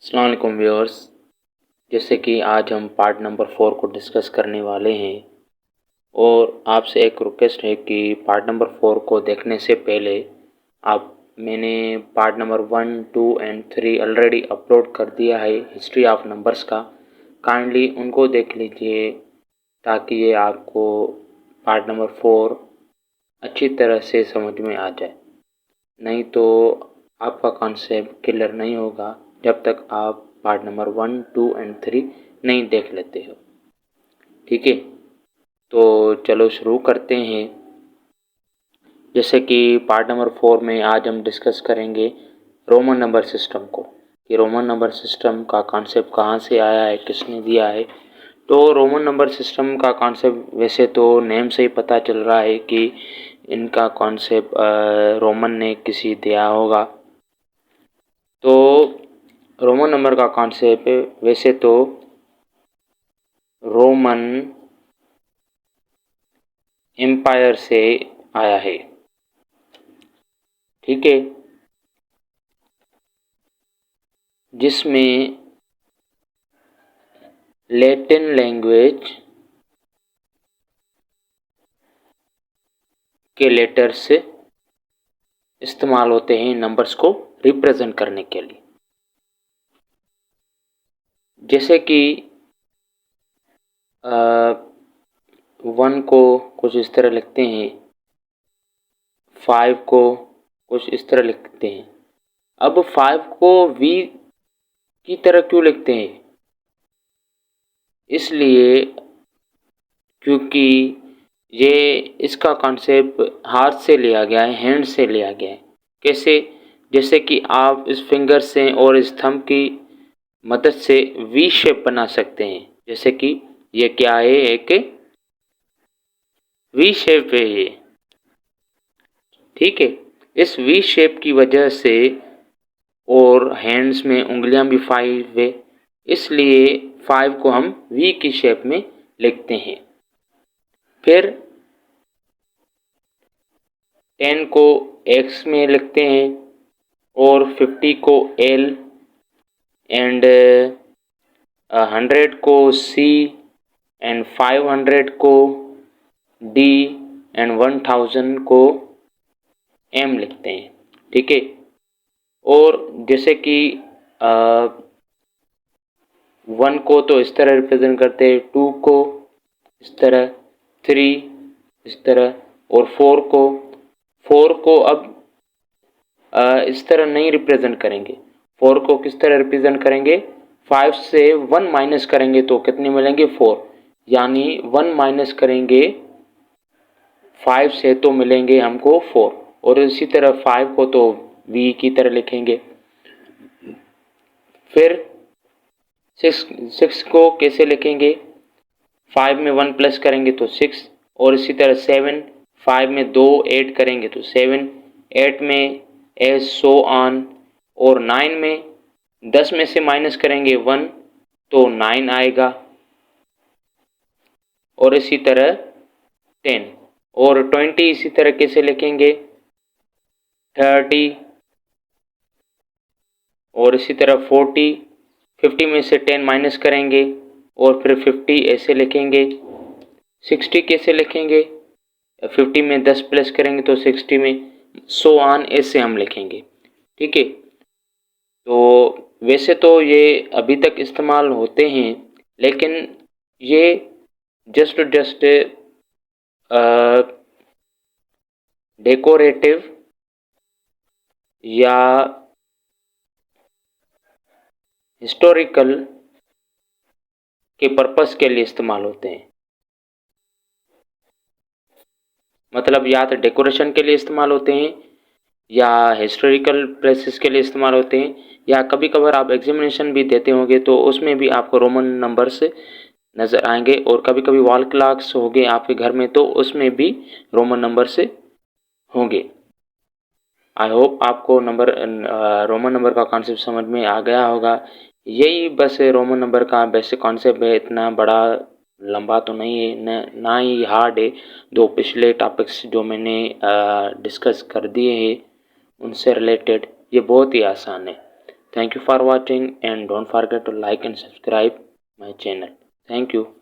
अस्सलाम वालेकुम व्यूअर्स। जैसे कि आज हम पार्ट नंबर 4 को डिस्कस करने वाले हैं और आपसे एक रिक्वेस्ट है कि पार्ट नंबर 4 को देखने से पहले मैंने part number 1, 2 and 3 already upload कर दिया है हिस्ट्री ऑफ नंबर्स का। काइंडली उनको देख लीजिए ताकि ये आपको पार्ट नंबर 4 अच्छी तरह से समझ में आ जाए। नहीं तो आपका कॉन्सेप्ट क्लियर नहीं होगा जब तक आप पार्ट नंबर 1, 2 एंड 3 नहीं देख लेते हो। ठीक है, तो चलो शुरू करते हैं। जैसे कि पार्ट नंबर 4 में आज हम डिस्कस करेंगे रोमन नंबर सिस्टम को, कि रोमन नंबर सिस्टम का कॉन्सेप्ट कहाँ से आया है, किसने दिया है। तो रोमन नंबर सिस्टम का कॉन्सेप्ट वैसे तो नेम से ही पता चल रहा है कि इनका कॉन्सेप्ट रोमन ने किसी दिया होगा। तो रोमन नंबर का कॉन्सेप्ट वैसे तो रोमन एम्पायर से आया है। ठीक है, जिसमें लैटिन लैंग्वेज के लेटर्स इस्तेमाल होते हैं नंबर्स को रिप्रेजेंट करने के लिए। जैसे कि 1 को कुछ इस तरह लिखते हैं, 5 को कुछ इस तरह लिखते हैं। अब 5 को V की तरह क्यों लिखते हैं? इसलिए क्योंकि ये इसका कॉन्सेप्ट हाथ से लिया गया है, हैंड से लिया गया है। कैसे? जैसे कि आप इस फिंगर से और इस थंब की मदद से वी शेप बना सकते हैं। जैसे कि ये क्या है, एक वी शेप है ये। ठीक है, इस वी शेप की वजह से और हैंड्स में उंगलियां भी 5 है, इसलिए 5 को हम वी की शेप में लिखते हैं। फिर 10 को एक्स में लिखते हैं और 50 को एल एंड 100 को सी एंड 500 को डी एंड 1000 को एम लिखते हैं। ठीक है, और जैसे कि 1 को तो इस तरह रिप्रेजेंट करते हैं, 2 को इस तरह, 3 इस तरह और 4 को अब इस तरह नहीं रिप्रेजेंट करेंगे। 4 को किस तरह रिप्रेजेंट करेंगे? 5 से 1 माइनस करेंगे तो कितने मिलेंगे? 4। यानी 1 माइनस करेंगे 5 से तो मिलेंगे हमको 4। और इसी तरह 5 को तो V की तरह लिखेंगे। फिर 6 को कैसे लिखेंगे? 5 में 1 प्लस करेंगे तो 6, और इसी तरह 7, 5 में 2 ऐड करेंगे तो 7, 8 में एज सो ऑन, और 9 में 10 में से माइनस करेंगे 1 तो 9 आएगा, और इसी तरह 10 और 20 इसी तरह कैसे लिखेंगे? 30 और इसी तरह 40, 50 में से 10 माइनस करेंगे और फिर 50 ऐसे लिखेंगे। 60 कैसे लिखेंगे? 50 में 10 प्लस करेंगे तो 60 में सो ऑन ऐसे हम लिखेंगे। ठीक है, तो वैसे तो ये अभी तक इस्तेमाल होते हैं, लेकिन ये जस्ट डेकोरेटिव या हिस्टोरिकल के पर्पस के लिए इस्तेमाल होते हैं। मतलब या तो डेकोरेशन के लिए इस्तेमाल होते हैं, या हिस्टोरिकल प्लेसेस के लिए इस्तेमाल होते हैं, या कभी कभार आप एग्जामिनेशन भी देते होंगे तो उसमें भी आपको रोमन नंबर्स नज़र आएंगे, और कभी कभी वॉल क्लॉक्स होंगे आपके घर में तो उसमें भी रोमन नंबर से होंगे। आई होप आपको रोमन नंबर का कॉन्सेप्ट समझ में आ गया होगा। यही बस रोमन नंबर का बेसिक कॉन्सेप्ट है, इतना बड़ा लंबा तो नहीं है, ना ही हार्ड है। दो पिछले टॉपिक्स जो मैंने डिस्कस कर दिए हैं उनसे रिलेटेड ये बहुत ही आसान है। Thank you for watching and don't forget to like and subscribe my channel. Thank you.